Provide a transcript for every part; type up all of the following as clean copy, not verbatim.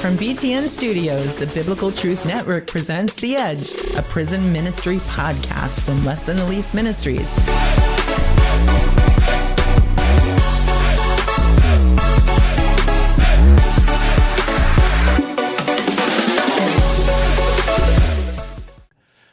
From BTN Studios, the Biblical Truth Network presents The Edge, a prison ministry podcast from Less Than the Least Ministries.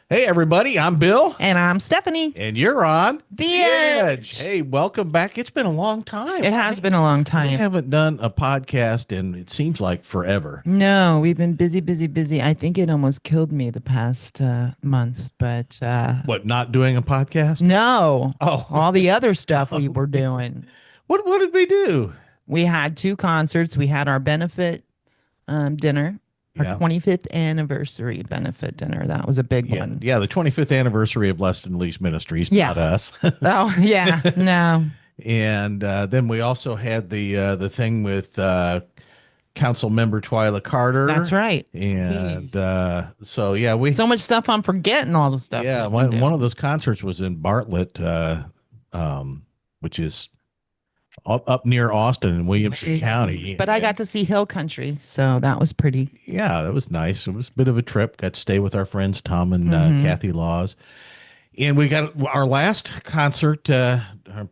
Hey, everybody, I'm Bill. And I'm Stephanie. And you're on The Edge. Hey, welcome back. It's been a long time. It has been a long We time. haven't done a podcast in, it seems like, forever. No, we've been busy. I think it almost killed me the past month, but... What, not doing a podcast? No. Oh. All the other stuff we were doing. What did we do? We had 2 concerts. We had our benefit dinner. Our 25th anniversary benefit dinner. That was a big one. Yeah, the 25th anniversary of Less Than Least Ministries, not us. Oh, yeah, no. And then we also had the thing with Council Member Twyla Carter. That's right. And so, yeah, we... So much stuff I'm forgetting, all the stuff. Yeah, one of those concerts was in Bartlett, which is up near Austin in Williamson County. But I got to see Hill Country, so that was pretty. Yeah, that was nice. It was a bit of a trip. Got to stay with our friends Tom and Kathy Laws. And we got our last concert, our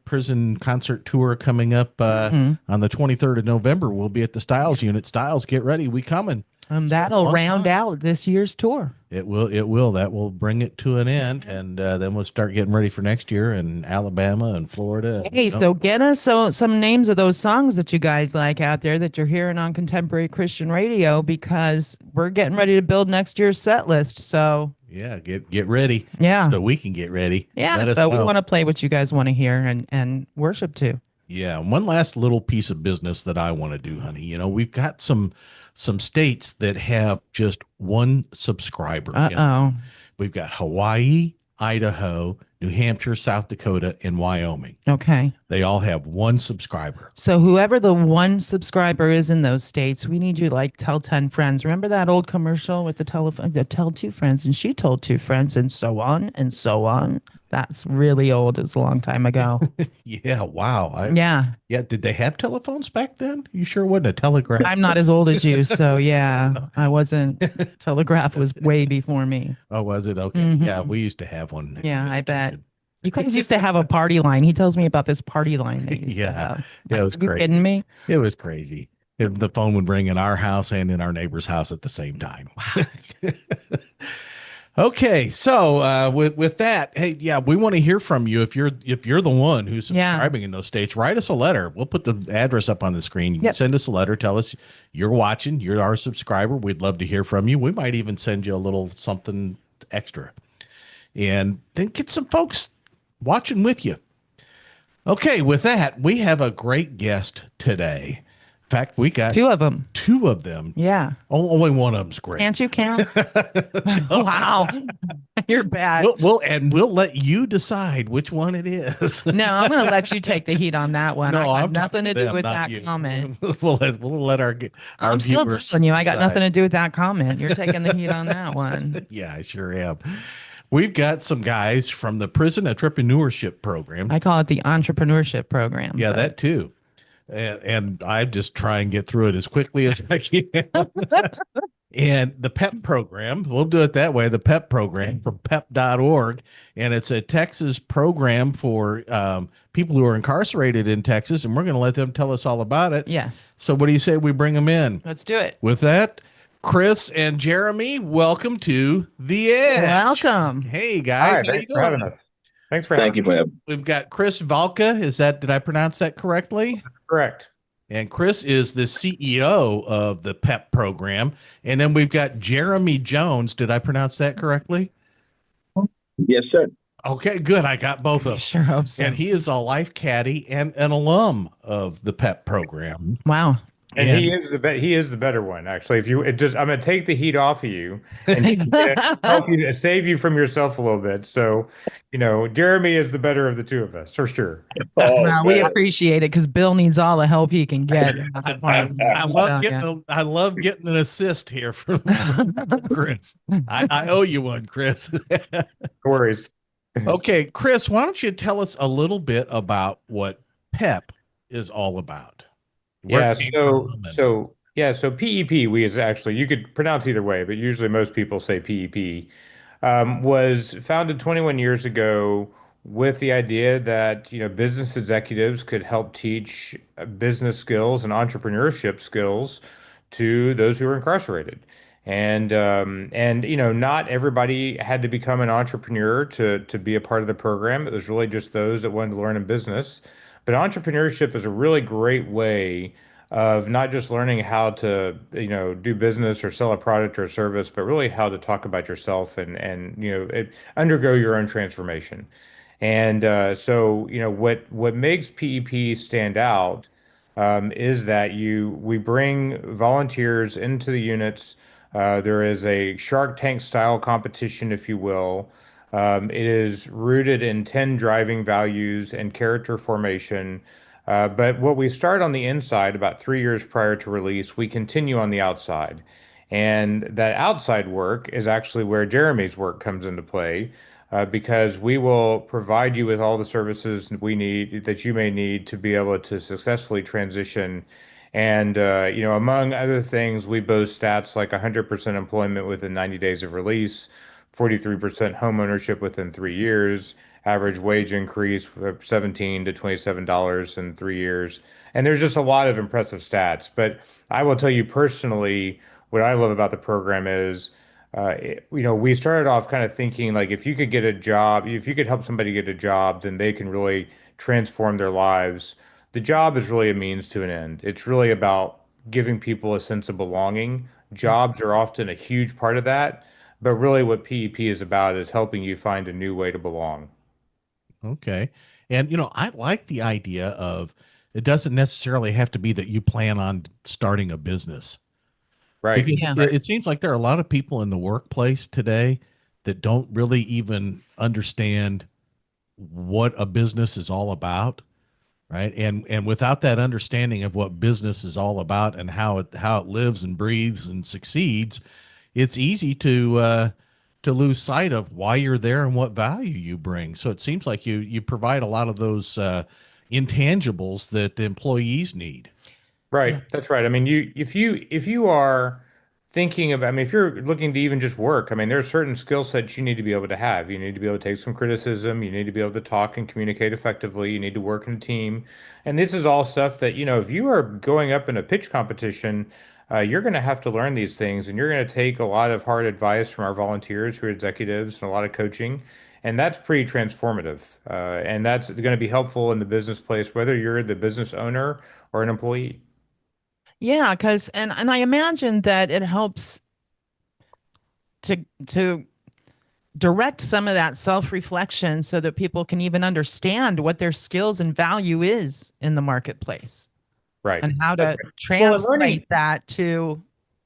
prison concert tour coming up on the 23rd of November. We'll be at the Styles Unit. Styles, get ready. We coming. That'll round out this year's tour. It will. That will bring it to an end, and then we'll start getting ready for next year in Alabama and Florida. Hey, so get us some names of those songs that you guys like out there that you're hearing on Contemporary Christian Radio, because we're getting ready to build next year's set list. So yeah, get ready. Yeah, so we can get ready. Yeah, so we want to play what you guys want to hear and worship to. Yeah, one last little piece of business that I want to do, honey. You know, we've got some states that have just one subscriber. We've got Hawaii, Idaho, New Hampshire, South Dakota, and Wyoming. Okay. They all have one subscriber. So whoever the one subscriber is in those states, we need you to tell 10 friends. Remember that old commercial with the telephone, tell 2 friends, and she told 2 friends, and so on and so on. That's really old. It was a long time ago. Yeah. Wow. Yeah. Did they have telephones back then? You sure wasn't a telegraph? I'm not as old as you. So yeah, I wasn't. Telegraph was way before me. Oh, was it? Okay. Yeah. We used to have one. Yeah, I bet. You guys used to have a party line. He tells me about this party line. They used to have. Yeah. It was crazy. Are you kidding me? It was crazy. The phone would ring in our house and in our neighbor's house at the same time. Wow. Okay, so with that, hey, we want to hear from you. If you're the one who's subscribing in those states, write us a letter. We'll put the address up on the screen. You can send us a letter. Tell us you're watching. You're our subscriber. We'd love to hear from you. We might even send you a little something extra, and then get some folks watching with you. Okay, with that, we have a great guest today. In fact, we got 2 of them. 2 of them. Yeah. Only one of them's great. Can't you count? Wow. You're bad. We'll let you decide which one it is. No, I'm going to let you take the heat on that one. No, I got nothing to do with that comment. We'll let our I'm still viewers telling you, I got decide. nothing to do with that comment. You're taking the heat on that one. Yeah, I sure am. We've got some guys from the Prison Entrepreneurship Program. I call it the Entrepreneurship Program. Yeah, that too. And I just try and get through it as quickly as I can. And the P.E.P program, we'll do it that way, the P.E.P program from PEP.org. And it's a Texas program for people who are incarcerated in Texas. And we're going to let them tell us all about it. Yes. So what do you say we bring them in? Let's do it. With that, Chris and Jeremy, welcome to The Edge. Welcome. Hey, guys. Hi, thanks for having us. Thanks for having us. Thank you, Webb. We've got Chris Valka. Did I pronounce that correctly? Correct. And Chris is the CEO of the P.E.P program. And then we've got Jeremy Jones. Did I pronounce that correctly? Yes, sir. Okay, good. I got both of them. Sure hope so. And he is a Life Caddie and an alum of the P.E.P program. Wow. And he is the better one, actually. I'm going to take the heat off of you and help you save you from yourself a little bit. So, Jeremy is the better of the 2 of us, for sure. Well, we appreciate it because Bill needs all the help he can get. I love getting an assist here from Chris. I owe you one, Chris. No worries. Okay, Chris, why don't you tell us a little bit about what P.E.P is all about? Yeah. Yeah, so PEP, we is actually, you could pronounce either way, but usually most people say PEP, was founded 21 years ago with the idea that, business executives could help teach business skills and entrepreneurship skills to those who are incarcerated. Not everybody had to become an entrepreneur to be a part of the program. It was really just those that wanted to learn in business. But entrepreneurship is a really great way of not just learning how to, do business or sell a product or a service, but really how to talk about yourself and undergo your own transformation. What makes PEP stand out is that we bring volunteers into the units. There is a Shark Tank style competition, if you will. It is rooted in 10 driving values and character formation. But what we start on the inside about 3 years prior to release, we continue on the outside. And that outside work is actually where Jeremy's work comes into play, because we will provide you with all the services we need that you may need to be able to successfully transition. And, among other things, we boast stats like 100% employment within 90 days of release, 43% home ownership within 3 years, average wage increase of $17 to $27 in 3 years. And there's just a lot of impressive stats. But I will tell you personally, what I love about the program is, we started off kind of thinking like if you could get a job, if you could help somebody get a job, then they can really transform their lives. The job is really a means to an end. It's really about giving people a sense of belonging. Jobs are often a huge part of that, but really what PEP is about is helping you find a new way to belong. Okay. And, I like the idea of it doesn't necessarily have to be that you plan on starting a business Right. because Yeah. it seems like there are a lot of people in the workplace today that don't really even understand what a business is all about. Right. And without that understanding of what business is all about and how it lives and breathes and succeeds, it's easy to lose sight of why you're there and what value you bring. So it seems like you provide a lot of those intangibles that the employees need. Yeah. Right, that's right. I mean, if you are thinking about, I mean, if you're looking to even just work, I mean, there are certain skill sets you need to be able to have. You need to be able to take some criticism. You need to be able to talk and communicate effectively. You need to work in a team. And this is all stuff that, if you are going up in a pitch competition, you're going to have to learn these things, and you're going to take a lot of hard advice from our volunteers who are executives and a lot of coaching. And that's pretty transformative. And that's going to be helpful in the business place, whether you're the business owner or an employee. Yeah, because and I imagine that it helps to direct some of that self-reflection so that people can even understand what their skills and value is in the marketplace Right. and how That's to right. Well, and learning, translate that to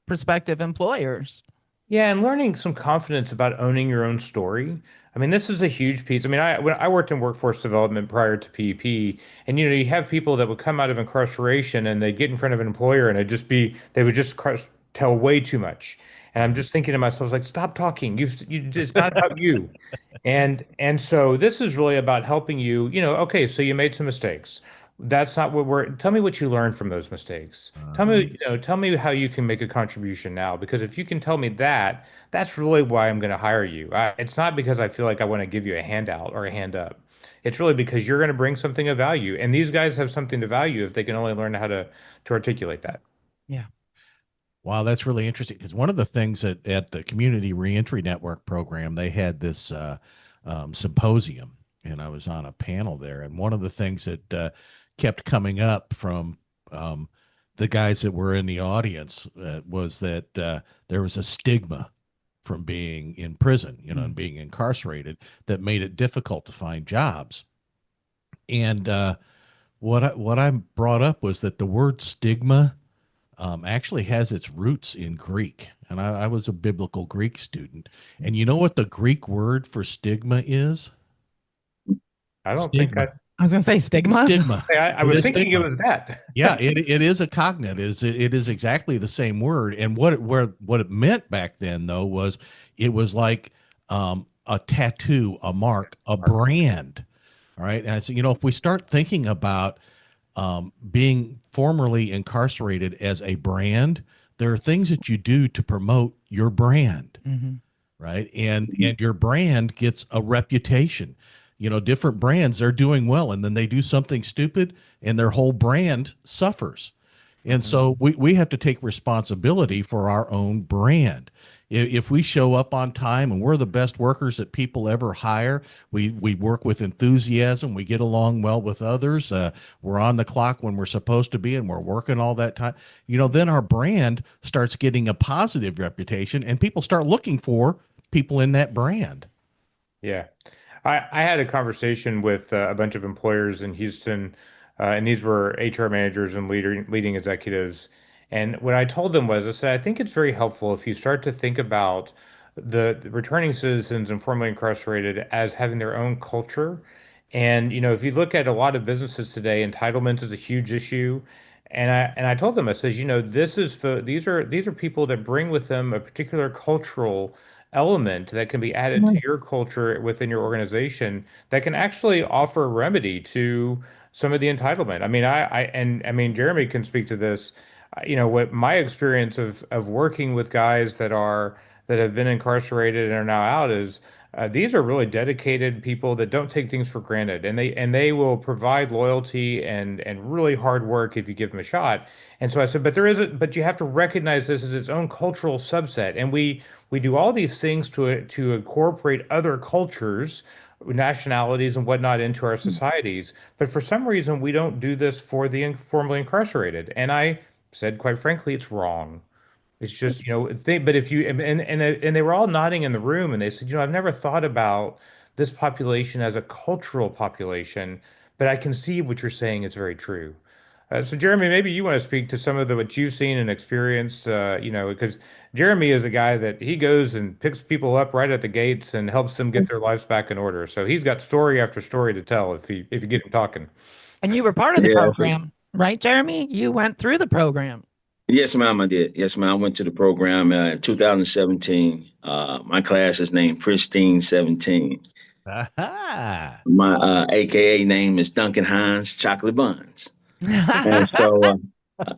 prospective employers. yeah, and learning some confidence about owning your own story. I mean, this is a huge piece. I mean, when I worked in workforce development prior to PEP, and you have people that would come out of incarceration and they get in front of an employer and they would just tell way too much. And I'm just thinking to myself, like, stop talking. It's not about you. And so this is really about helping you, okay, so you made some mistakes. That's not what tell me what you learned from those mistakes. Tell me how you can make a contribution now, because if you can tell me that, that's really why I'm going to hire you. It's not because I feel like I want to give you a handout or a hand up. It's really because you're going to bring something of value, and these guys have something to value if they can only learn how to articulate that. Yeah. Wow, that's really interesting because one of the things at the Community Reentry Network program, they had this symposium, and I was on a panel there. And one of the things that kept coming up from the guys that were in the audience was that there was a stigma from being in prison, and being incarcerated that made it difficult to find jobs. And what I brought up was that the word stigma actually has its roots in Greek. And I was a biblical Greek student. And you know what the Greek word for stigma is? I don't think Stigma. I was going to say stigma. Stigma. I It was is thinking it stigma. was that. Yeah, it is a cognate. It is exactly the same word. And what it meant back then though was it was like a tattoo, a mark, a brand. All right. And so, if we start thinking about being formerly incarcerated as a brand, there are things that you do to promote your brand, right? And your brand gets a reputation. You know, different brands, they're doing well, and then they do something stupid and their whole brand suffers. And so we have to take responsibility for our own brand. If we show up on time and we're the best workers that people ever hire, we work with enthusiasm, we get along well with others, we're on the clock when we're supposed to be, and we're working all that time, you know, then our brand starts getting a positive reputation and people start looking for people in that brand. Yeah. I had a conversation with a bunch of employers in Houston, and these were HR managers and leading executives. And what I told them was, I said, I think it's very helpful if you start to think about the returning citizens and formerly incarcerated as having their own culture. And, you know, if you look at a lot of businesses today, entitlements is a huge issue. And I told them, I says, you know, these are people that bring with them a particular cultural element that can be added to your culture within your organization that can actually offer a remedy to some of the entitlement. I mean, I mean, Jeremy can speak to this. You know, what my experience of working with guys that have been incarcerated and are now out is these are really dedicated people that don't take things for granted, and they will provide loyalty and really hard work if you give them a shot. And so I said, but you have to recognize this as its own cultural subset, and we do all these things to incorporate other cultures, nationalities, and whatnot into our societies. But for some reason, we don't do this for the formerly incarcerated. And I said, quite frankly, it's wrong. It's just, you know, but if you and they were all nodding in the room, and they said, you know, I've never thought about this population as a cultural population, but I can see what you're saying is very true. So Jeremy, maybe you want to speak to some of the what you've seen and experienced, you know, because Jeremy is a guy that he goes and picks people up right at the gates and helps them get their lives back in order. So he's got story after story to tell if you get him talking. And you were part of the Yeah. program, right, Jeremy? You went through the program. Yes, ma'am, I did. Yes, ma'am. I went to the program in 2017. My class is named Pristine 17. Aha. My AKA name is Duncan Hines Chocolate Buns. And so,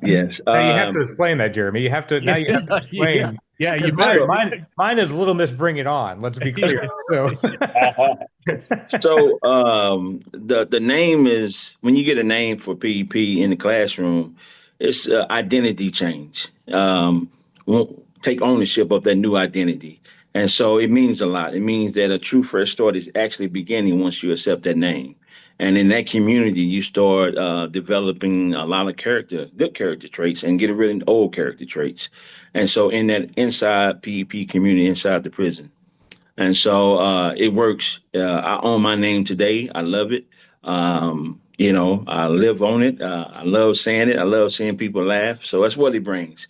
yes. Now you have to explain that, Jeremy. You have to now you have to Yeah, explain yeah, you because better. mine is Little Miss Bring It On. Let's be clear. So So the name is when you get a name for P.E.P in the classroom, it's identity change. Won't take ownership of that new identity, and so it means a lot. It means that a true fresh start is actually beginning once you accept that name, and in that community, you start developing a lot of good character traits, and get rid of old character traits. And so in that inside P.E.P community, inside the prison. And so it works. I own my name today. I love it. You know, I live on it. I love saying it. I love seeing people laugh. So that's what it brings.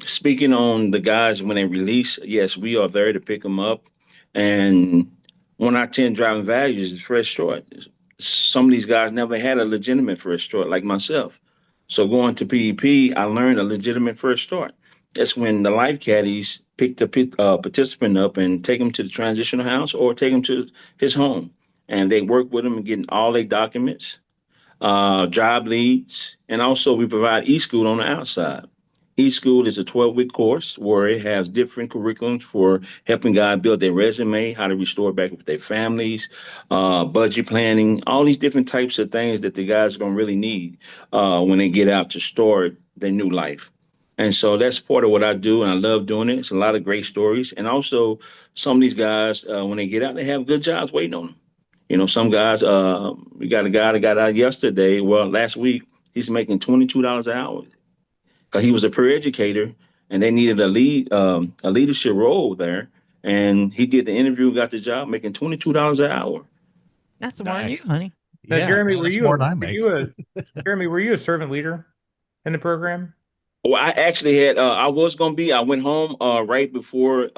Speaking on the guys when they release, yes, we are there to pick them up. And one of our 10 driving values is fresh start. Some of these guys never had a legitimate fresh start, like myself. So going to PEP, I learned a legitimate first start. That's when the life caddies pick the participant up and take him to the transitional house or take him to his home. And they work with him and getting all their documents, job leads, and also we provide e-school on the outside. E-School is a 12-week course where it has different curriculums for helping guys build their resume, how to restore back with their families, budget planning, all these different types of things that the guys are going to really need when they get out to start their new life. And so that's part of what I do, and I love doing it. It's a lot of great stories. And also, some of these guys, when they get out, they have good jobs waiting on them. You know, some guys, we got a guy that got out yesterday, well, last week, he's making $22 an hour because he was a peer educator and they needed a leadership role there. And he did the interview, got the job, making $22 an hour. That's more than you, Nice. honey. now, Yeah, Jeremy, that's more than I make. Jeremy, were you a servant leader in the program? Well, I actually had, I was going to be, I went home Okay. right before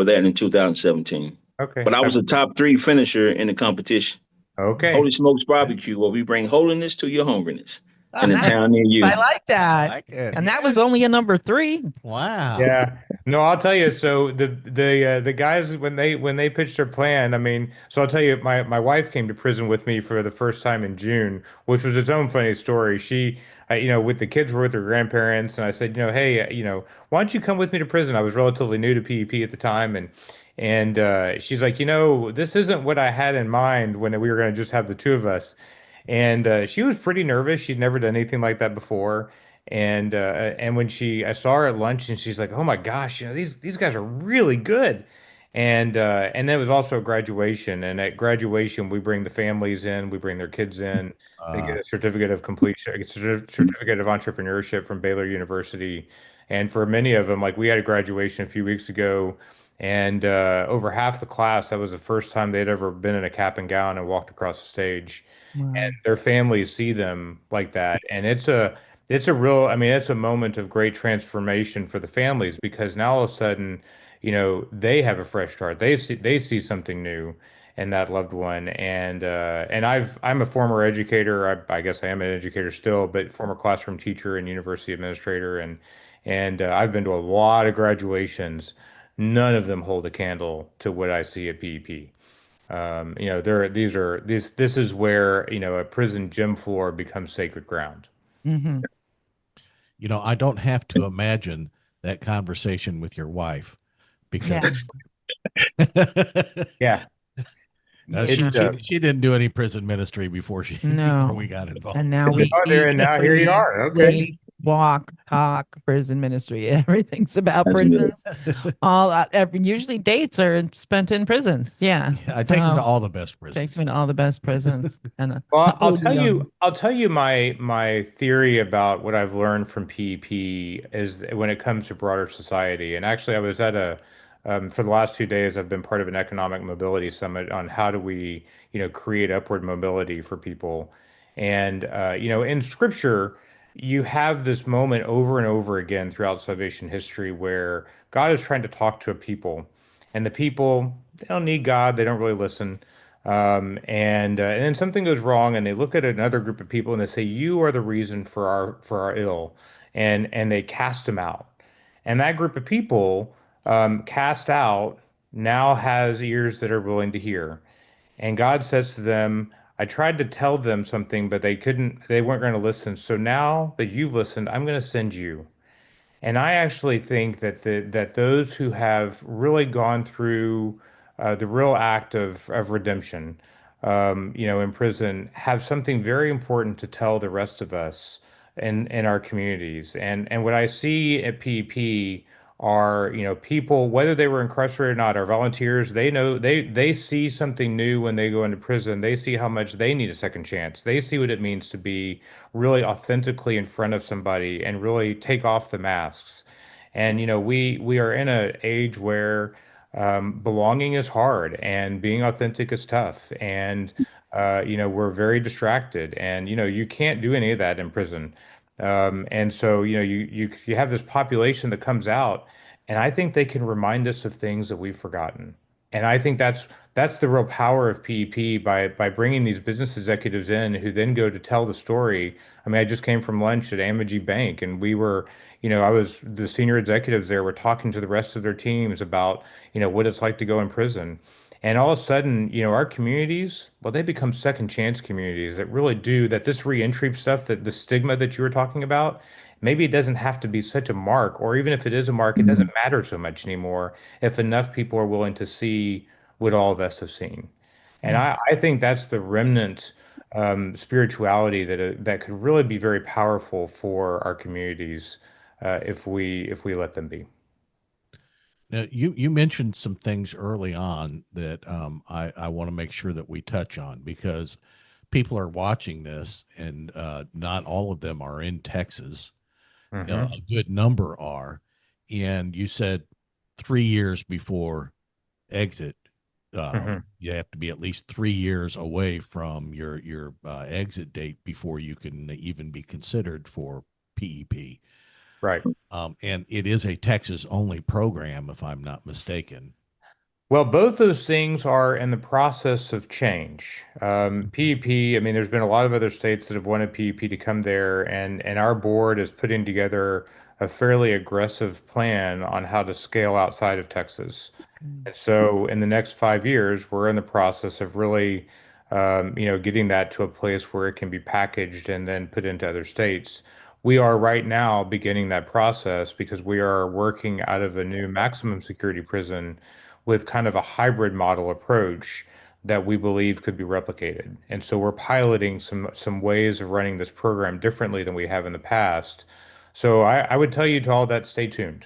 that in 2017. Okay. But I was a top 3 finisher in the competition. Okay. Holy Smokes Barbecue, where we bring holiness to your hungriness. in a town near I you. like that. I like it. And that was only a number 3. Wow. Yeah. No, I'll tell you. So the guys when they pitched their plan, I mean, so I'll tell you, my wife came to prison with me for the first time in June, which was its own funny story. With the kids were with their grandparents, and I said, hey, why don't you come with me to prison? I was relatively new to PEP at the time, and she's like, this isn't what I had in mind when we were going to just have the two of us. And she was pretty nervous. She'd never done anything like that before. And when I saw her at lunch, and she's like, "Oh my gosh, these guys are really good." And then it was also a graduation, and at graduation we bring the families in, we bring their kids in. They get a certificate of completion, a certificate of entrepreneurship from Baylor University. And for many of them, like we had a graduation a few weeks ago, and over half the class, that was the first time they'd ever been in a cap and gown and walked across the stage. And Wow. their families see them like that, and it's a real, I mean, it's a moment of great transformation for the families because now all of a sudden, they have a fresh start. They see something new in that loved one. And I'm a former educator. I guess I am an educator still, but former classroom teacher and university administrator. And I've been to a lot of graduations. None of them hold a candle to what I see at PEP. This is where, a prison gym floor becomes sacred ground. Hmm. I don't have to imagine that conversation with your wife because Yeah. Yeah. Yeah. she didn't do any prison ministry before before No. we got And involved. now we Oh, there eat, and now here you breathe, are. Okay. sleep, walk, talk, prison ministry. Everything's about That's good. prisons. Usually dates are spent in prisons. Yeah. I take them to all the best prisons. Takes me to all the best prisons. And Well, I'll tell young. you, I'll tell you my theory about what I've learned from PEP is when it comes to broader society. And actually, I was at for the last 2 days, I've been part of an economic mobility summit on how do we, create upward mobility for people. And, in scripture, you have this moment over and over again throughout salvation history where God is trying to talk to a people, and the people, they don't need God, they don't really listen. And then something goes wrong, and they look at another group of people and they say, "You are the reason for our ill," and they cast them out. And that group of people, cast out, now has ears that are willing to hear. And God says to them, "I tried to tell them something, but they couldn't. They weren't going to listen. So now that you've listened, I'm going to send you." And I actually think that those who have really gone through the real act of redemption, in prison, have something very important to tell the rest of us in our communities. And what I see at PEP are, people, whether they were incarcerated or not, are volunteers. They know they see something new when they go into prison. They see how much they need a second chance. They see what it means to be really authentically in front of somebody and really take off the masks. And we are in an age where belonging is hard and being authentic is tough. And we're very distracted, and you can't do any of that in prison. And so you have this population that comes out, and I think they can remind us of things that we've forgotten. And I think that's the real power of PEP by bringing these business executives in who then go to tell the story. I mean, I just came from lunch at Amagi Bank, and we were, I was the senior executives there were talking to the rest of their teams about, what it's like to go in prison. And all of a sudden, our communities, well, they become second chance communities that really do that. This reentry stuff, that the stigma that you were talking about, maybe it doesn't have to be such a mark, or even if it is a mark, it doesn't matter so much anymore if enough people are willing to see what all of us have seen. And Yeah. I think that's the remnant spirituality that could really be very powerful for our communities if we let them be. Now, you mentioned some things early on that I want to make sure that we touch on because people are watching this, and not all of them are in Texas. Hmm. A good number are, and you said 3 years before exit, Hmm. you have to be at least 3 years away from your exit date before you can even be considered for PEP. Right. And it is a Texas only program, if I'm not mistaken. Well, both those things are in the process of change. PEP, I mean, there's been a lot of other states that have wanted PEP to come there, and our board is putting together a fairly aggressive plan on how to scale outside of Texas. Mm. And so in the next 5 years, we're in the process of really, getting that to a place where it can be packaged and then put into other states. We are right now beginning that process because we are working out of a new maximum security prison with kind of a hybrid model approach that we believe could be replicated. And so we're piloting some ways of running this program differently than we have in the past. So I would tell you to all that, stay tuned.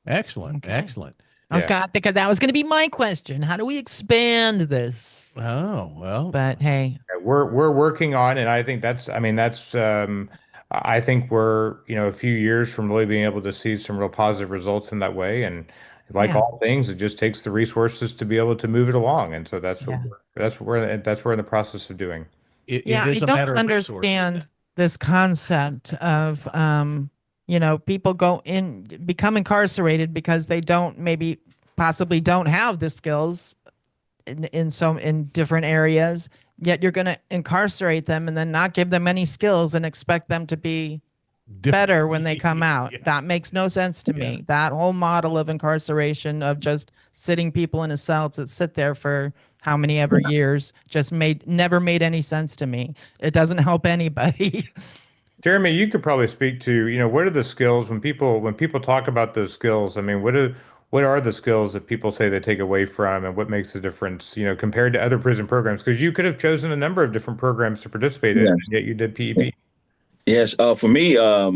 Excellent. Okay. Excellent. I was Yeah. gonna think that was going to be my question. How do we expand this? Oh, well, But hey, We're working on, and I think I think we're, a few years from really being able to see some real positive results in that way. And like yeah, all things, it just takes the resources to be able to move it along. And so yeah, that's what we're in the process of doing. it yeah. I is a don't matter of resources. understand this concept of people become incarcerated because they don't maybe possibly don't have the skills in different areas. Yet you're going to incarcerate them and then not give them any skills and expect them to be Different. better when they come out. Yeah. That makes no sense to Yeah. me. That whole model of incarceration of just sitting people in a cell to sit there for how many ever years just never made any sense to me. It doesn't help anybody. Jeremy, you could probably speak to, what are the skills when people talk about those skills? I mean, what are the skills that people say they take away from, and what makes the difference, compared to other prison programs? Because you could have chosen a number of different programs to participate in, Yeah. and yet you did PEP. Yes. For me, I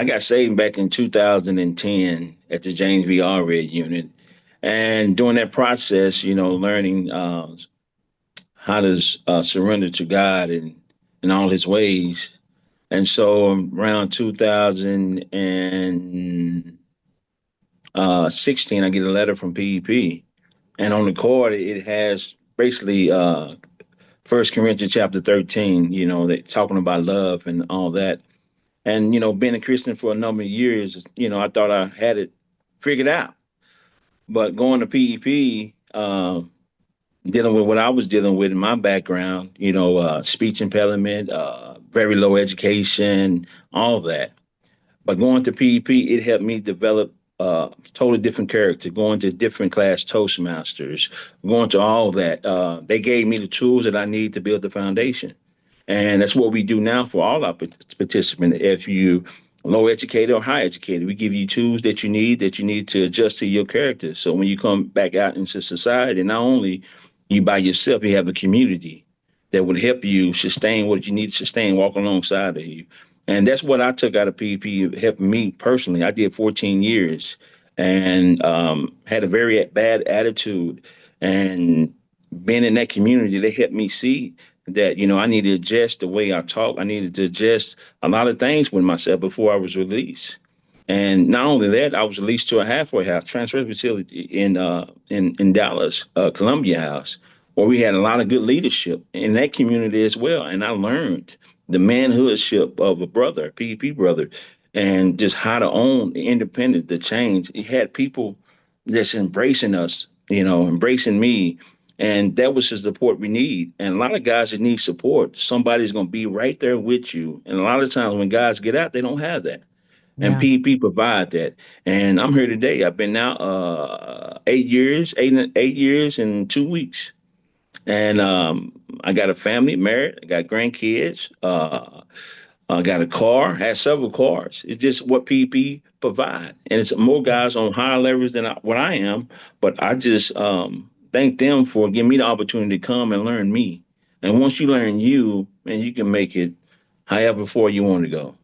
got saved back in 2010 at the James B. Allred unit. And during that process, learning how to surrender to God and in all his ways. And so around 2016, I get a letter from P.E.P. And on the card, it has basically First Corinthians chapter 13, that talking about love and all that. And, being a Christian for a number of years, I thought I had it figured out. But going to PEP, dealing with what I was dealing with in my background, speech impediment, very low education, all that. But going to PEP, it helped me develop totally different character, going to different class Toastmasters, going to all that. They gave me the tools that I need to build the foundation. And that's what we do now for all our participants. If you low educated or high educated, we give you tools that you need to adjust to your character. So when you come back out into society, not only you by yourself, you have a community that would help you sustain what you need to sustain, walk alongside of you. And that's what I took out of PEP, helping me personally. I did 14 years and had a very bad attitude. And being in that community, they helped me see that, I need to adjust the way I talk. I needed to adjust a lot of things with myself before I was released. And not only that, I was released to a halfway house, transfer facility in Dallas, Columbia House, where we had a lot of good leadership in that community as well. And I learned the manhoodship of a brother, PEP brother, and just how to own the independent, the change. It had people just embracing us, embracing me. And that was the support we need. And a lot of guys that need support, somebody's going to be right there with you. And a lot of times when guys get out, they don't have that. And Yeah. PEP provide that. And I'm here today. I've been out 8 years and 2 weeks. And I got a family, married. I got grandkids. I got a car. Had several cars. It's just what PEP provide, and it's more guys on higher levels than what I am. But I just thank them for giving me the opportunity to come and learn me. And once you learn you, man, you can make it however far you want to go.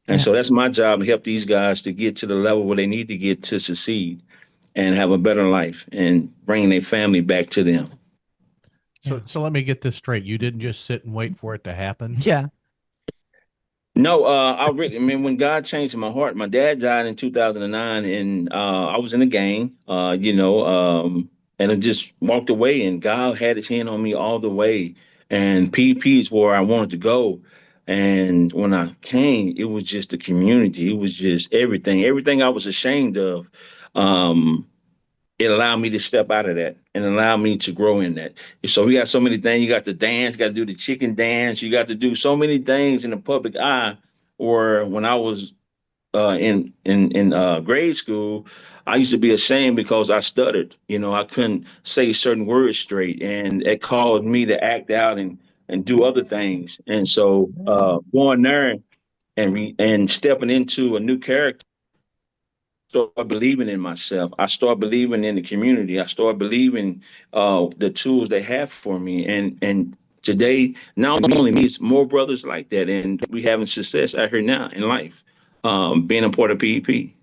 And Yeah. so that's my job to help these guys to get to the level where they need to get to succeed and have a better life and bring their family back to them. So let me get this straight. You didn't just sit and wait for it to happen. Yeah. No, I mean, when God changed my heart, my dad died in 2009 and I was in a gang, and I just walked away and God had his hand on me all the way. And PP is where I wanted to go. And when I came, it was just the community. It was just everything I was ashamed of. it allowed me to step out of that and allow me to grow in that. So we got so many things. You got to dance, got to do the chicken dance. You got to do so many things in the public eye. Or when I was in grade school, I used to be ashamed because I stuttered. I couldn't say certain words straight, and it caused me to act out and do other things. And so going there and stepping into a new character, start believing in myself. I start believing in the community. I start believing the tools they have for me. And today, not only me, it's more brothers like that, and we having success out here now in life, being a part of P.E.P.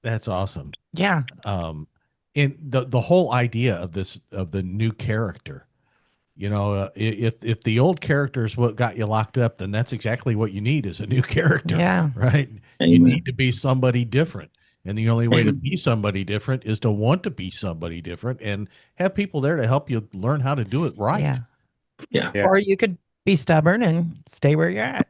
That's awesome. Yeah. And the whole idea of this, of the new character, if the old character is what got you locked up, then that's exactly what you need, is a new character. Yeah. Right. You need to be somebody different. And the only way to be somebody different is to want to be somebody different and have people there to help you learn how to do it right. Yeah. Yeah. Or you could be stubborn and stay where you're at.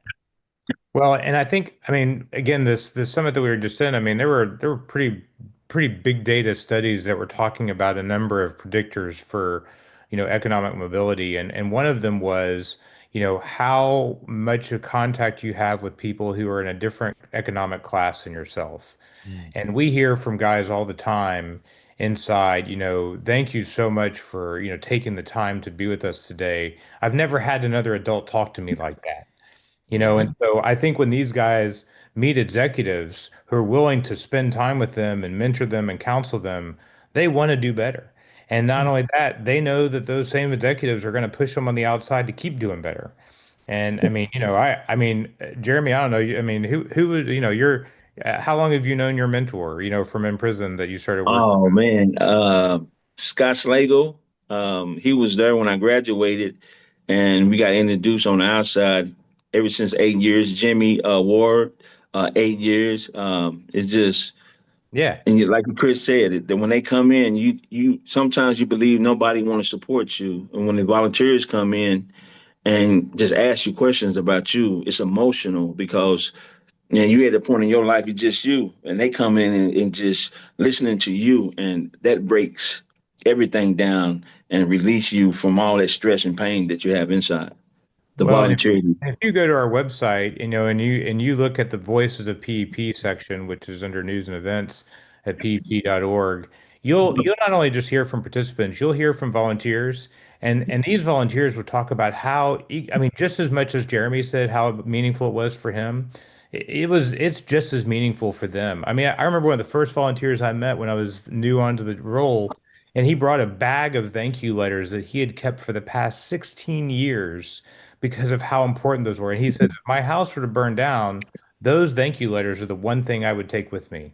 Well, and I think, I mean, again, this summit that we were just in, I mean, there were pretty big data studies that were talking about a number of predictors for, economic mobility, and one of them was, how much of contact you have with people who are in a different economic class than yourself. Mm. And we hear from guys all the time inside, thank you so much for, taking the time to be with us today. I've never had another adult talk to me like that. And so I think when these guys meet executives who are willing to spend time with them and mentor them and counsel them, they want to do better. And not only that, they know that those same executives are going to push them on the outside to keep doing better. And I mean, Jeremy, I don't know. I mean, who would, how long have you known your mentor, from in prison that you started working? Oh man, Scott Slagle. He was there when I graduated, and we got introduced on the outside. Ever since 8 years, Jimmy Ward, 8 years. It's just, Yeah. and like Chris said, that when they come in, you sometimes you believe nobody want to support you, and when the volunteers come in and just ask you questions about you, it's emotional because you at the point in your life, it's just you, and they come in and just listening to you, and that breaks everything down and release you from all that stress and pain that you have inside. The Well, and volunteer. if you go to our website, and you look at the Voices of PEP section, which is under news and events at pep.org, you'll not only just hear from participants, you'll hear from volunteers, and these volunteers will talk about how, I mean, just as much as Jeremy said how meaningful it was for him, it's just as meaningful for them. I mean, I remember one of the first volunteers I met when I was new onto the role, and he brought a bag of thank you letters that he had kept for the past 16 years because of how important those were. And he says, if my house were to burn down, those thank you letters are the one thing I would take with me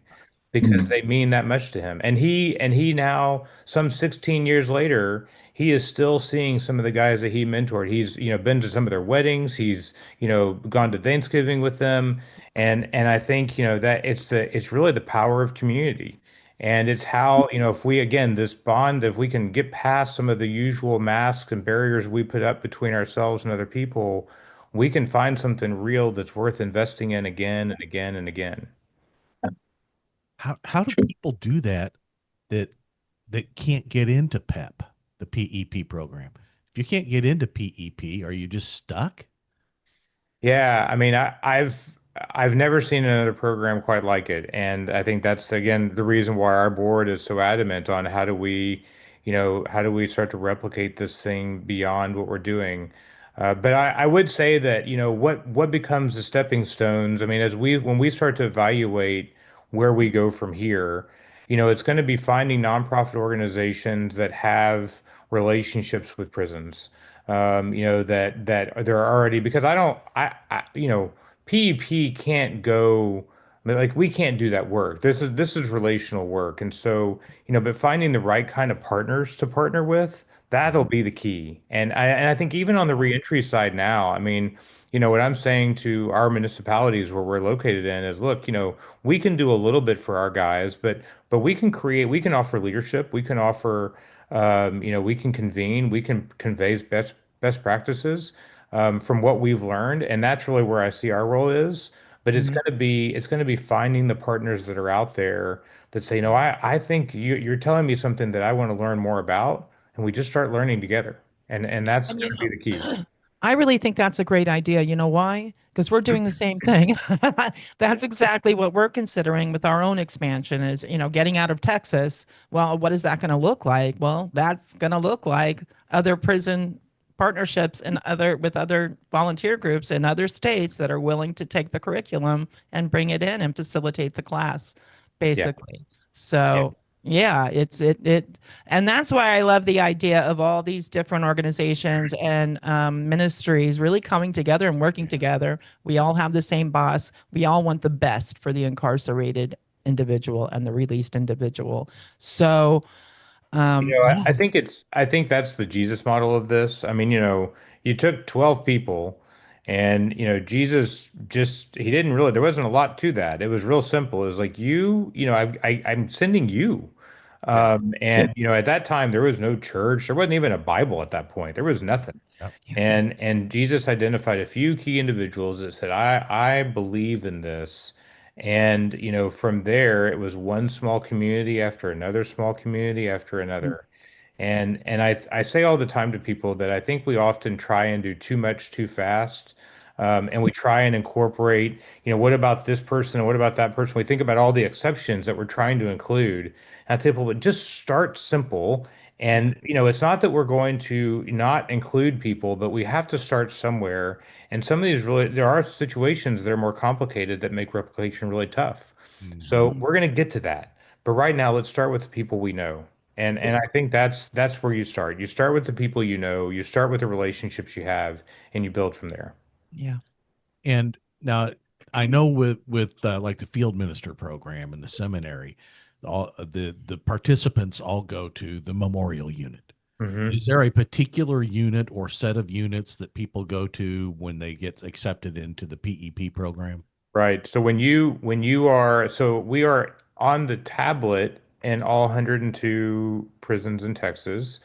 because Mhm. they mean that much to him. And he now, some 16 years later, he is still seeing some of the guys that he mentored. He's, been to some of their weddings. He's, gone to Thanksgiving with them. And I think, that it's really the power of community. And it's how, if we, again, this bond, if we can get past some of the usual masks and barriers we put up between ourselves and other people, we can find something real that's worth investing in again and again and again. How do people do that that can't get into PEP, the PEP program? If you can't get into PEP, are you just stuck? Yeah, I mean, I've never seen another program quite like it, and I think that's again the reason why our board is so adamant on how do we start to replicate this thing beyond what we're doing. But I would say that what becomes the stepping stones. I mean, when we start to evaluate where we go from here, it's going to be finding nonprofit organizations that have relationships with prisons that they're already because I don't PEP can't go like we can't do that work. This is relational work. And so, but finding the right kind of partners to partner with, that'll be the key. And I think even on the reentry side now, I mean, what I'm saying to our municipalities where we're located in is, look, we can do a little bit for our guys, but we can offer leadership, we can offer we can convene, we can convey best practices from what we've learned, and that's really where I see our role is. but it's going to be finding the partners that are out there that say, no, I think you're telling me something that I want to learn more about, and we just start learning together. And that's And going to be the key. I really think that's a great idea. You know why? Because we're doing the same thing. That's exactly what we're considering with our own expansion is, getting out of Texas. Well, what is that going to look like? Well, that's going to look like other prison partnerships and with other volunteer groups in other states that are willing to take the curriculum and bring it in and facilitate the class, Yeah. basically. So yeah, and that's why I love the idea of all these different organizations and ministries really coming together and working together. We all have the same boss. We all want the best for the incarcerated individual and the released individual. So, I yeah, think I think that's the Jesus model of this. I mean, you took 12 people and, Jesus just, he didn't really, there wasn't a lot to that. It was real simple. It was like, I'm sending you. Yeah. And, at that time, there was no church. There wasn't even a Bible at that point. There was nothing. Yep. yeah, And Jesus identified a few key individuals that said, I believe in this. And, from there, it was one small community after another small community after another. And I say all the time to people that I think we often try and do too much too fast. And we try and incorporate, what about this person and what about that person? We think about all the exceptions that we're trying to include. And I tell people, but just start simple. And, it's not that we're going to not include people, but we have to start somewhere. And some of these there are situations that are more complicated that make replication really tough. Mhm. So we're going to get to that. But right now, let's start with the people we know. And I think that's where you start. You start with the people you know, you start with the relationships you have, and you build from there. yeah, And now I know with like the field minister program and the seminary, all the participants all go to the memorial unit. Hmm. Is there a particular unit or set of units that people go to when they get accepted into the PEP program? Right. So so we are on the tablet in all 102 prisons in Texas.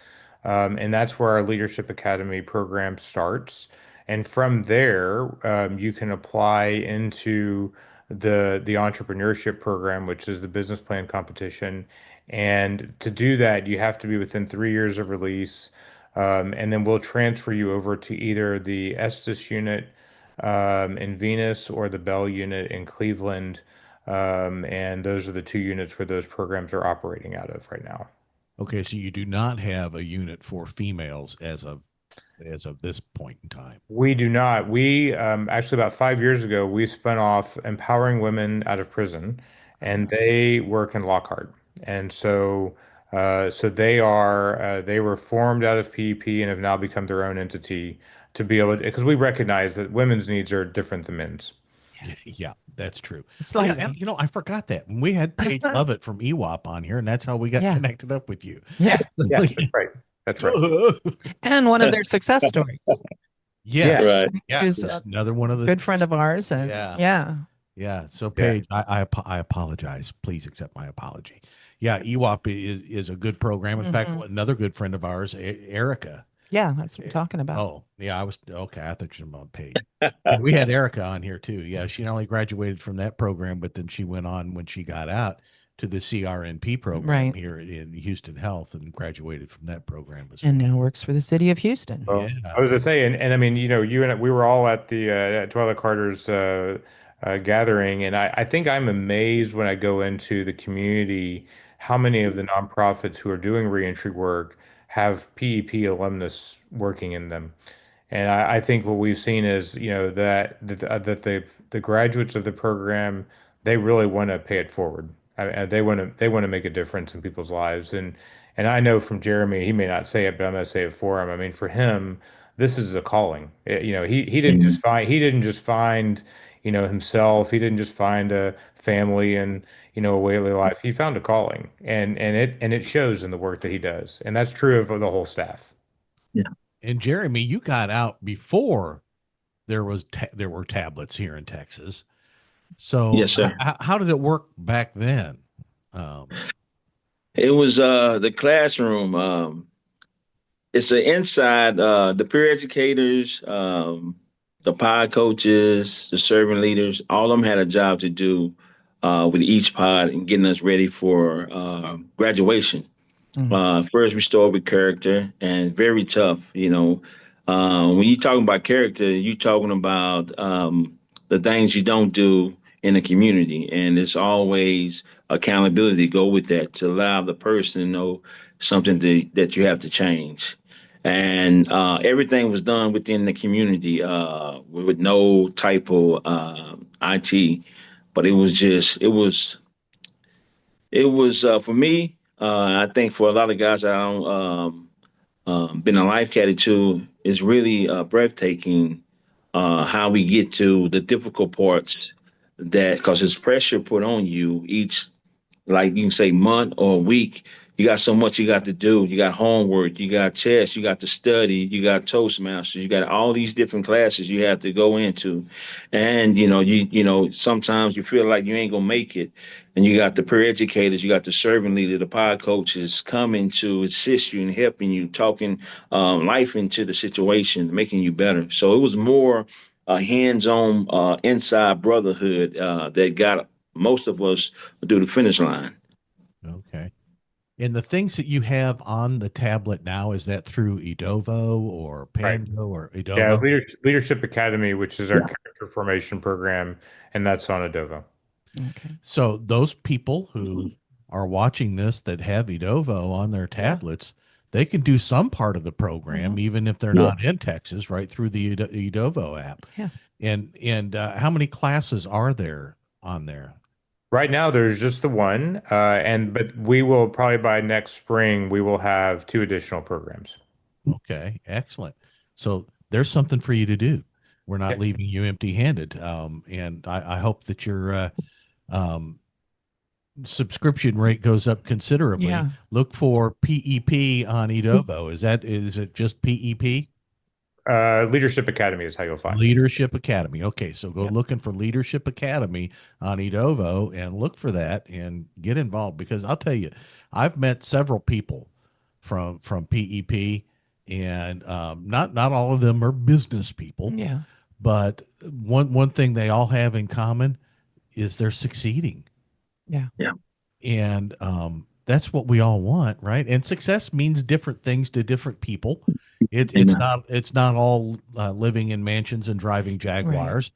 And that's where our Leadership Academy program starts. And from there, you can apply into the entrepreneurship program, which is the business plan competition. And to do that, you have to be within 3 years of release. And then we'll transfer you over to either the Estes unit in Venus or the Bell unit in Cleveland. And those are the two units where those programs are operating out of right now. Okay, so you do not have a unit for females as of this point in time. We do not. We actually about 5 years ago we spun off empowering women out of prison, and they work in Lockhart. And so they were formed out of PEP and have now become their own entity to be able to, because we recognize that women's needs are different than men's. yeah, Yeah, that's true. Oh, yeah, and, slightly. I forgot that we had Paige Lovett from E.W.A.P on here, and that's how we got Yeah, connected up with you. yeah, Yeah, that's right. That's right. and one of their success stories. Yeah. Yes, Right. yeah, Who's there's a another one of the good friend of ours, and yeah. yeah, Yeah. So Yeah. Paige, I apologize. Please accept my apology. Yeah, E.W.A.P is a good program. In fact, hmm another good friend of ours, Erica. yeah, that's what I'm eh, talking about. Oh, yeah, I was okay. I thought you were on Paige. Yeah, we had Erica on here too. Yeah, she not only graduated from that program, but then she went on when she got out to the CRNP program Right, here in Houston Health and graduated from that program as and well. now works for the city of Houston. Well, Yeah. I was to say, and I mean, you and we were all at the Twilight Carter's gathering, and I think I'm amazed when I go into the community how many of the nonprofits who are doing reentry work have PEP alumnus working in them. And I think what we've seen is, that the graduates of the program, they really want to pay it forward. They want to make a difference in people's lives. And I know from Jeremy, he may not say it, but I'm gonna say it for him. I mean, for him, this is a calling. He didn't just find himself. He didn't just find a family and a way of life. He found a calling, and it shows in the work that he does. And that's true of the whole staff. Yeah. And Jeremy, you got out before there were tablets here in Texas. So Yes, sir. how did it work back then? Um, It was the classroom. It's an inside the peer educators. the pod coaches, the servant leaders, all of them had a job to do with each pod and getting us ready for graduation. Mm. First, we start with character, and very tough. When you talking about character, you talking about the things you don't do in the community, and it's always accountability go with that to allow the person to know something that you have to change. And everything was done within the community with no type of IT, but it was for me. I think for a lot of guys that I don't been a life caddy too, it's really breathtaking how we get to the difficult parts that because it's pressure put on you each like you can say month or week. You got so much you got to do. You got homework, you got tests, you got to study, you got Toastmasters, you got all these different classes you have to go into. And sometimes you feel like you ain't gonna make it. And you got the peer educators, you got the servant leader, the pod coaches coming to assist you and helping you, talking life into the situation, making you better. So it was more hands-on inside brotherhood that got most of us do the finish line. Okay. And the things that you have on the tablet now, is that through Edovo or Right. Pando or Yeah, Edovo? Leadership Academy, which is our character formation program, and that's on Adovo. Okay. So those people who are watching this that have Edovo on their Yeah. tablets, they can do some part of the program, even if they're not in Texas, right through the Edovo app. Yeah. And how many classes are there on there? Right now, there's just the one, but we will probably by next spring we will have two additional programs. Okay, excellent. So there's something for you to do. We're not Yeah. leaving you empty-handed. And I hope that your um, subscription rate goes up considerably. Yeah. Look for PEP on Edovo. Is it just PEP? Leadership Academy is how you'll find it. Leadership Academy. Okay, so go Yep. looking for Leadership Academy on Edovo and look for that and get involved because I'll tell you, I've met several people from PEP, and not all of them are business people, Yeah. but one thing they all have in common is they're succeeding. Yeah. Yeah. And that's what we all want, right? And success means different things to different people. Amen. It's not all living in mansions and driving Right. Jaguars.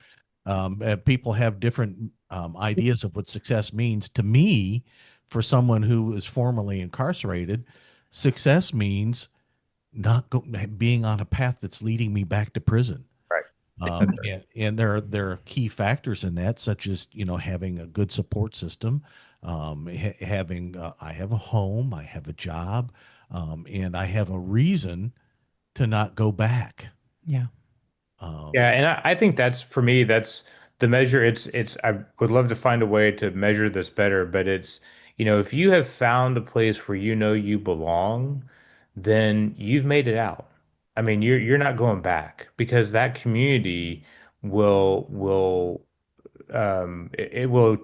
People have different ideas of what success means. To me, for someone who is formerly incarcerated, success means not being on a path that's leading me back to prison. Right. And there are key factors in that, such as having a good support system, having I have a home, I have a job, and I have a reason to not go back. Yeah. Yeah, and I think that's for me, that's the measure. I would love to find a way to measure this better, but if you have found a place where you know you belong, then you've made it out. I mean, you're not going back because that community it will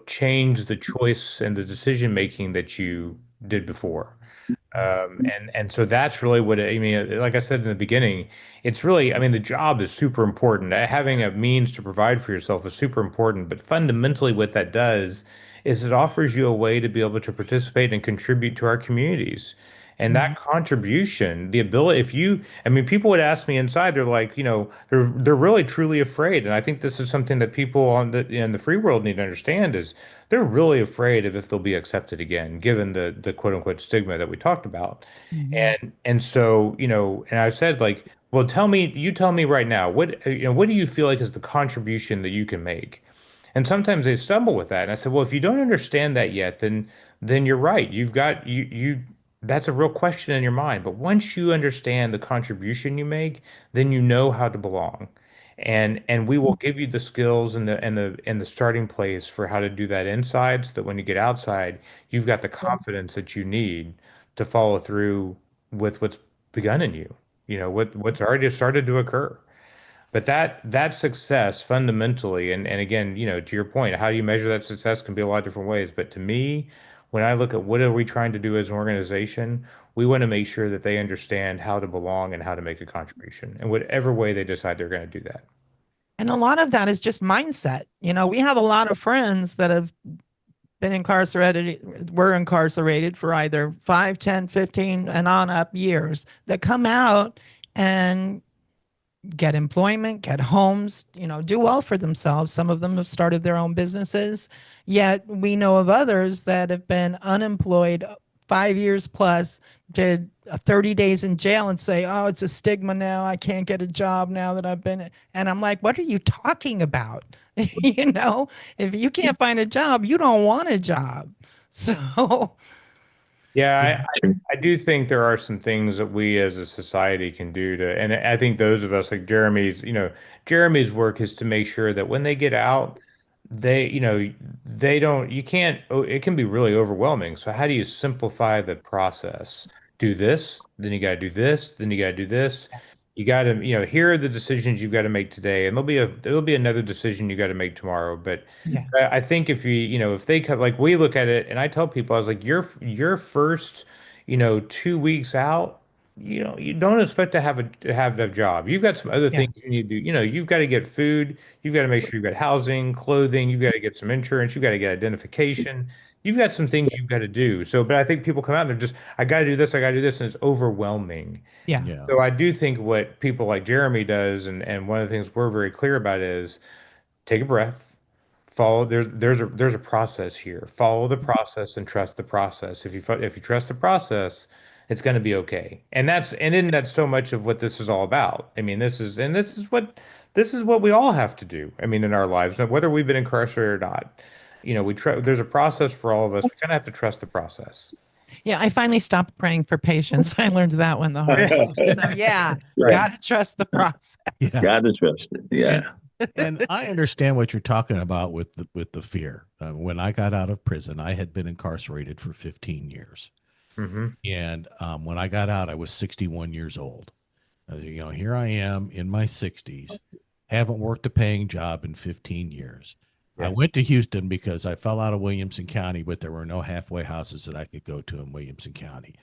change the choice and the decision making that you did before. And so that's really I mean, like I said in the beginning, it's really, I mean, the job is super important. Having a means to provide for yourself is super important, but fundamentally what that does is it offers you a way to be able to participate and contribute to our communities. And Mhm. that contribution, the ability, I mean, people would ask me inside, they're like, they're really truly afraid. And I think this is something that people in the free world need to understand is they're really afraid of if they'll be accepted again, given the quote unquote stigma that we talked about. Mhm. And so, and I said like, well, you tell me right now, what do you feel like is the contribution that you can make? And sometimes they stumble with that. And I said, well, if you don't understand that yet, then you're right. That's a real question in your mind. But once you understand the contribution you make, then you know how to belong. And we will give you the skills and the starting place for how to do that inside so that when you get outside, you've got the confidence that you need to follow through with what's begun in you, what's already started to occur. But that success fundamentally, and again, to your point, how you measure that success can be a lot of different ways. But to me, when I look at what are we trying to do as an organization, we want to make sure that they understand how to belong and how to make a contribution in whatever way they decide they're going to do that. And a lot of that is just mindset. We have a lot of friends that have been incarcerated, were incarcerated for either 5, 10, 15, and on up years, that come out and get employment, get homes, do well for themselves. Some of them have started their own businesses. Yet we know of others that have been unemployed 5 years plus, did 30 days in jail and say, oh, it's a stigma now. I can't get a job now that I've been. And I'm like, what are you talking about? If you can't find a job, you don't want a job. So, Yeah, I do think there are some things that we as a society can do to, and I think those of us like Jeremy's work is to make sure that when they get out, they don't, you can't, it can be really overwhelming. So how do you simplify the process? Do this, then you got to do this, then you got to do this. You got to, here are the decisions you've got to make today, and there'll be another decision you got to make tomorrow. But yeah, I think if they cut, like we look at it, and I tell people, I was like, your first, 2 weeks out, you don't expect to have a job. You've got some other yeah, things you need to do. You've got to get food, you've got to make sure you've got housing, clothing, you've got to get some insurance, you've got to get identification. You've got some things you've got to do. So, but I think people come out and they're just, I got to do this, I got to do this, and it's overwhelming. yeah, Yeah. So I do think what people like Jeremy does, and one of the things we're very clear about is take a breath, follow. There's a process here. Follow the process and trust the process. If you trust the process, it's going to be okay. And isn't that so much of what this is all about? I mean, this is what we all have to do. I mean, in our lives, whether we've been incarcerated or not, there's a process for all of us. We kind of have to trust the process. yeah. I finally stopped praying for patience. I learned that one the hard way. So yeah, Right. got to trust the process. Yeah. God is trust it. Yeah. And I understand what you're talking about with the fear. When I got out of prison, I had been incarcerated for 15 years. Hmm. And when I got out, I was 61 years old. Here I am in my 60s, haven't worked a paying job in 15 years. I Yeah. went to Houston because I fell out of Williamson County, but there were no halfway houses that I could go to in Williamson County.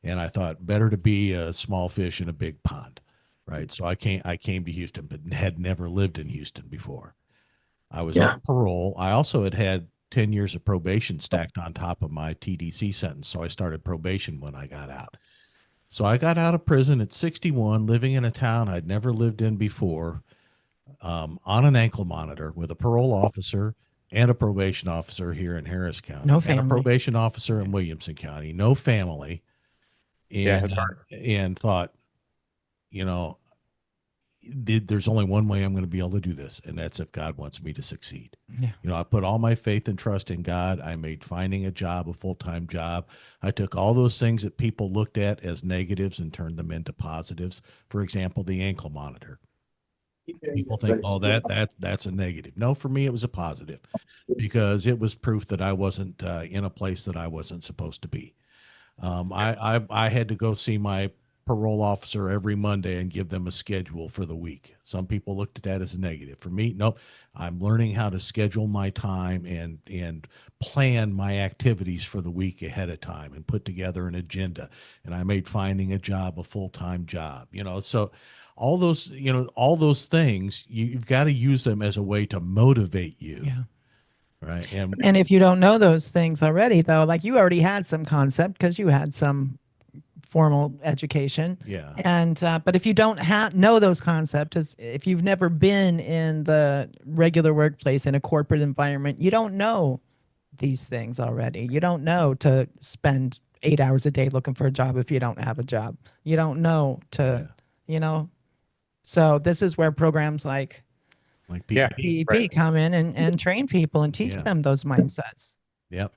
And I thought better to be a small fish in a big pond, right? So I came to Houston, but had never lived in Houston before. I was Yeah. on parole. I also had 10 years of probation stacked on top of my TDC sentence. So I started probation when I got out. So I got out of prison at 61, living in a town I'd never lived in before, on an ankle monitor with a parole officer and a probation officer here in Harris County, No and a family. probation officer in Williamson County, no family, Yeah, and it's hard. and thought, you know, there's only one way I'm going to be able to do this, and that's if God wants me to succeed. Yeah. I put all my faith and trust in God. I made finding a job a full-time job. I took all those things that people looked at as negatives and turned them into positives. For example, the ankle monitor. People think, oh, that's a negative. No, for me, it was a positive because it was proof that I wasn't in a place that I wasn't supposed to be. I had to go see my parole officer every Monday and give them a schedule for the week. Some people looked at that as a negative. For me, nope. I'm learning how to schedule my time and plan my activities for the week ahead of time and put together an agenda. And I made finding a job a full-time job. So all those things, you've got to use them as a way to motivate you. Yeah. Right. And if you don't know those things already, though, like you already had some concept because you had some formal education. Yeah. And but if you don't know those concepts, if you've never been in the regular workplace in a corporate environment, you don't know these things already. You don't know to spend 8 hours a day looking for a job if you don't have a job. You don't know to, So this is where programs like P.E.P right. come in and train people and teach them those mindsets. Yep.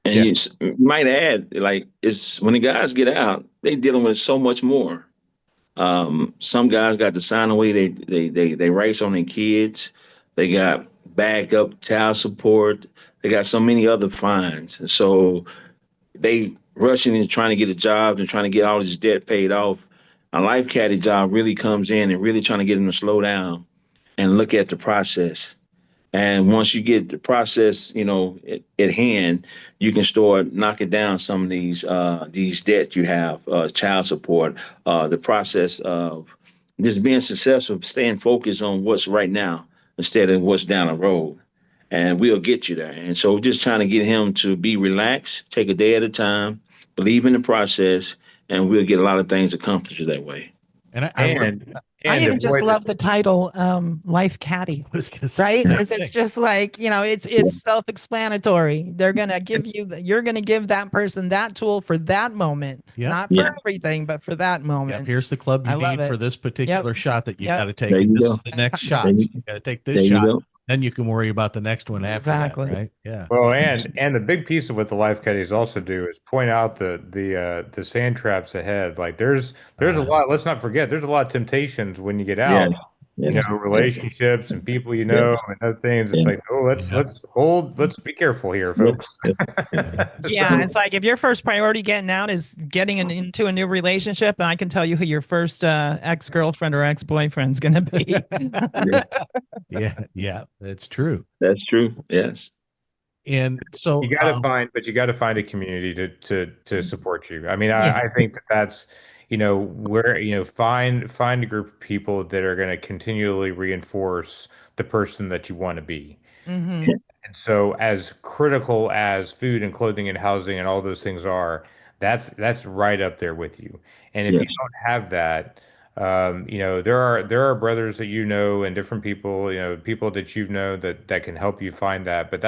And you might add, like, it's when the guys get out, they dealing with so much more. Some guys got to sign away. They race on their kids. They got backup child support. They got so many other fines. And so they rushing and trying to get a job and trying to get all this debt paid off. A Life Caddie job really comes in and really trying to get them to slow down and look at the process. And once you get the process, at hand, you can start knocking down some of these debts you have, child support, the process of just being successful, staying focused on what's right now instead of what's down the road. And we'll get you there. And so just trying to get him to be relaxed, take a day at a time, believe in the process, and we'll get a lot of things accomplished that way. And And I even just avoid love the title, Life Caddie, I was gonna say right? the same Because it's thing. just like, it's self-explanatory. They're gonna give you're gonna give that person that tool for that moment, Yep. not for Yeah. everything, but for that Yep. moment. Here's the club you I love need for it. this particular Yep. shot that you got Yep. to take. There And you this go. is the next Yeah. shot. So you got to take this There you shot. go. Then you can worry about the next one after Exactly. that, right? Yeah. Well, and the big piece of what the life caddies also do is point out the sand traps ahead. Like there's a lot. Let's not forget, there's a lot of temptations when you get Yeah. out. You Yeah. know, relationships and people you Yeah. know and other things. It's Yeah. like, oh, Yep. let's be careful here, Yeah. folks. Yeah. Yeah. Yeah, it's like if your first priority getting out is getting into a new relationship, then I can tell you who your first ex-girlfriend or ex-boyfriend's going to be. Yeah. Yeah. That's true. That's true. Yes. And so, You got to find a community to support you. I mean, Yeah. I think that's, where, find a group of people that are going to continually reinforce the person that you want to be. Hmm. And so, as critical as food and clothing and housing and all those things are, that's right up there with you. And if Yes. you don't have that, there are brothers that and different people, people that that can help you find that. But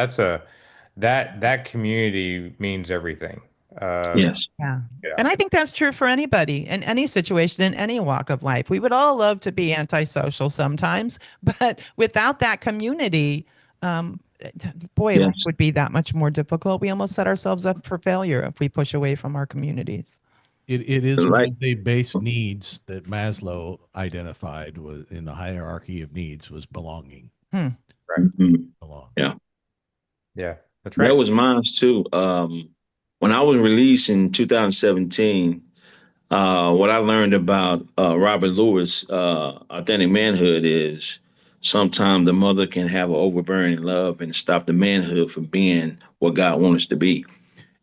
that community means everything. Um, Yes. Yeah. yeah. And I think that's true for anybody in any situation, in any walk of life. We would all love to be antisocial sometimes, but without that community, um, boy, Yes. life would be that much more difficult. We almost set ourselves up for failure if we push away from our communities. it is one Like, of the base needs that Maslow identified was in the hierarchy of needs was belonging. Hmm. Right. Belong. yeah. Yeah. That's right. That was mine too. When I was released in 2017, what I learned about Robert Lewis, authentic manhood, is sometimes the mother can have an overbearing love and stop the manhood from being what God wants us to be.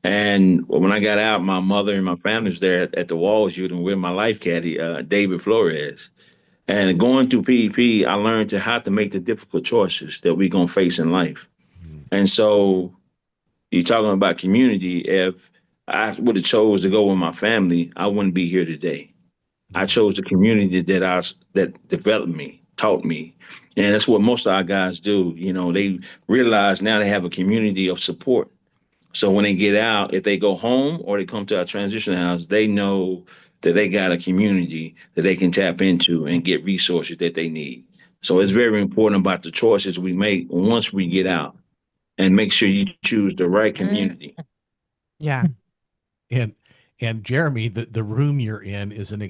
And when I got out, my mother and my family was there at the Walls Youth and with my life caddy, David Flores. And going through P.E.P, I learned to how to make the difficult choices that we're gonna face in life. Mm. And so you're talking about community. If I would have chose to go with my family, I wouldn't be here today. I chose the community that developed me, taught me, and that's what most of our guys do. They realize now they have a community of support. So when they get out, if they go home or they come to our transition house, they know that they got a community that they can tap into and get resources that they need. So it's very important about the choices we make once we get out and make sure you choose the right community. Yeah. And Jeremy, the room you're in is an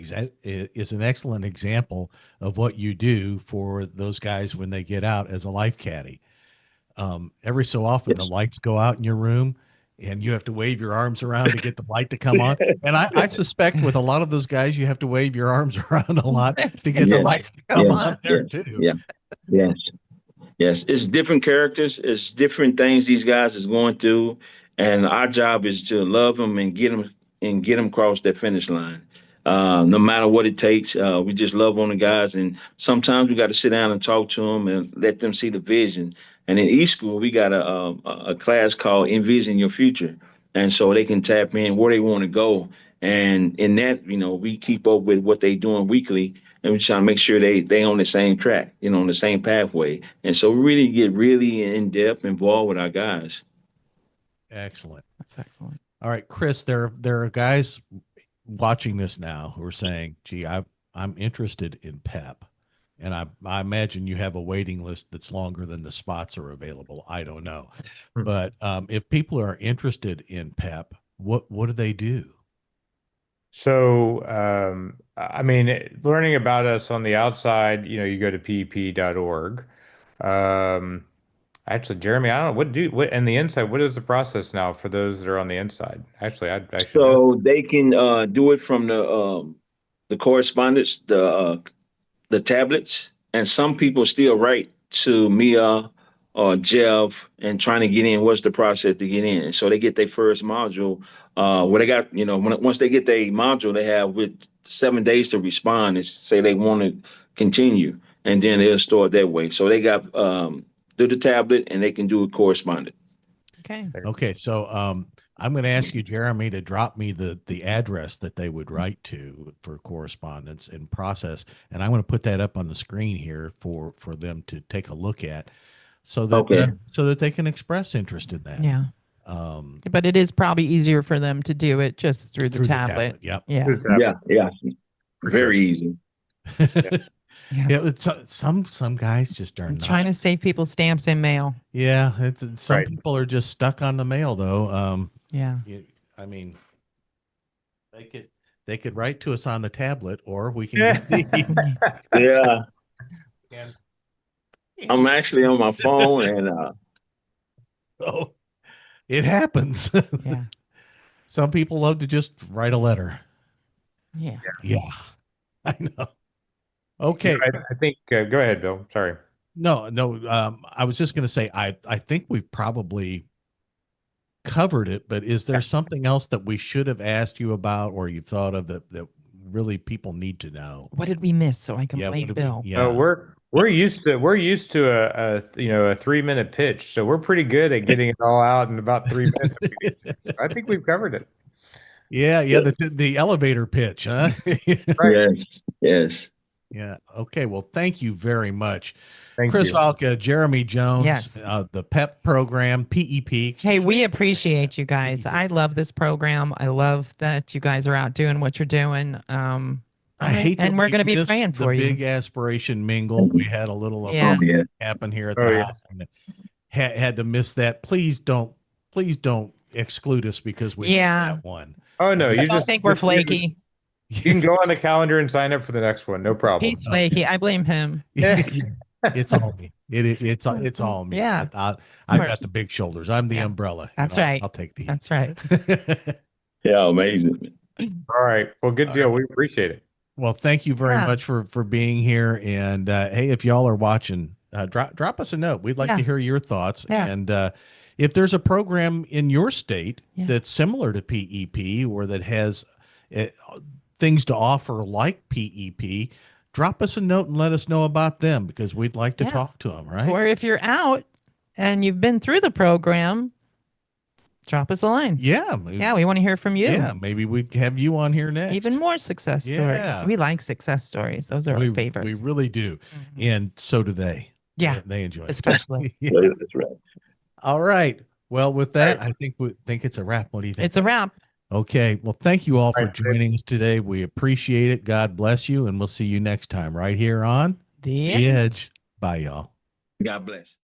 excellent example of what you do for those guys when they get out as a life caddy. Every so often the Yes. lights go out in your room and you have to wave your arms around to get the light to come on. And I suspect with a lot of those guys, you have to wave your arms around a lot to get the Yes. lights to come Yes. on there Yes. too. Yeah. Yes. Yes. It's different characters. It's different things these guys is going through, and our job is to love them and get them across that finish line. No matter what it takes, we just love on the guys, and sometimes we got to sit down and talk to them and let them see the vision. And in eSchool, we got a class called Envision Your Future, and so they can tap in where they want to go. And in that, we keep up with what they doing weekly, and we try to make sure they on the same track, on the same pathway. And so we really get really in depth involved with our guys. Excellent. That's excellent. All right, Chris, there are guys watching this now who are saying, gee, I'm interested in PEP. And I imagine you have a waiting list that's longer than the spots are available. I don't know. But if people are interested in PEP, what do they do? So, I mean, learning about us on the outside, you go to pep.org. Actually, Jeremy, I don't know what and the inside, what is the process now for those that are on the inside? Actually, I should know. So they can do it from the correspondence, the tablets, and some people still write to Mia or Jeff and trying to get in. What's the process to get in? So they get their first module. Where they got, once they get their module, they have with 7 days to respond and say they want to continue, and then they'll start that way. So they got do the tablet and they can do it correspondent. Okay. Okay. So I'm going to ask you, Jeremy, to drop me the address that they would write to for correspondence and process, and I'm going to put that up on the screen here for them to take a look at, so that they can express interest in that. Yeah. But it is probably easier for them to do it just through the tablet. Yep. Yeah. Yeah. Very easy. Yeah. Some guys just are not trying to save people stamps and mail. Yeah. Some people are just stuck on the mail though. Yeah. I mean, they could write to us on the tablet, or we can get these. Yeah. I'm actually on my phone, and oh, it happens. Yeah. Some people love to just write a letter. Yeah. Yeah. I know. Okay. I think, go ahead, Bill. Sorry. No. I was just going to say, I think we've probably covered it, but is there something else that we should have asked you about, or you thought of that really people need to know? What did we miss so I can blame Bill? We're used to a 3-minute pitch, so we're pretty good at getting it all out in about 3 minutes. I think we've covered it. Yeah. The elevator pitch, huh? Right. Yes. Yeah. Okay. Well, thank you very much. Thank Chris you. Valka, Jeremy Jones, Yes. The P.E.P program, P.E.P. Hey, we appreciate you guys. I love this program. I love that you guys are out doing what you're doing. I hate that we're going to be missed praying for the you. big aspiration mingle. We had a little happen here at the house, and had to miss that. Please don't exclude us because we missed that one. Oh no, you just think we're flaky. You can go on the calendar and sign up for the next one. No problem. He's flaky. I blame him. It's all me. It's all me. Yeah. I've got the big shoulders. I'm the umbrella. That's right. I'll take the heat. That's right. Yeah, amazing. All right. Well, good deal. We appreciate it. Well, thank you very much for being here. And hey, if y'all are watching, drop us a note. We'd like to hear your thoughts. Yeah. And if there's a program in your state that's similar to P.E.P. or that has things to offer like P.E.P., drop us a note and let us know about them, because we'd like to talk to them, right? Or if you're out and you've been through the program, drop us a line. Yeah. We want to hear from you. Yeah, maybe we'd have you on here next. Even more success stories. We like success stories. Those are our favorites. We really do. Mm-hmm. And so do they. Yeah. They enjoy it. Especially. That's right. All right. Well, with that, I think it's a wrap. What do you think? It's a wrap. Okay. Well, thank you all for joining us today. We appreciate it. God bless you. And we'll see you next time right here on The Edge. Bye, y'all. God bless.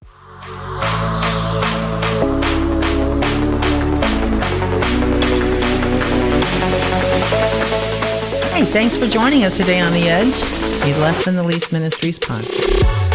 Hey, thanks for joining us today on The Edge, a Less Than the Least Ministries podcast.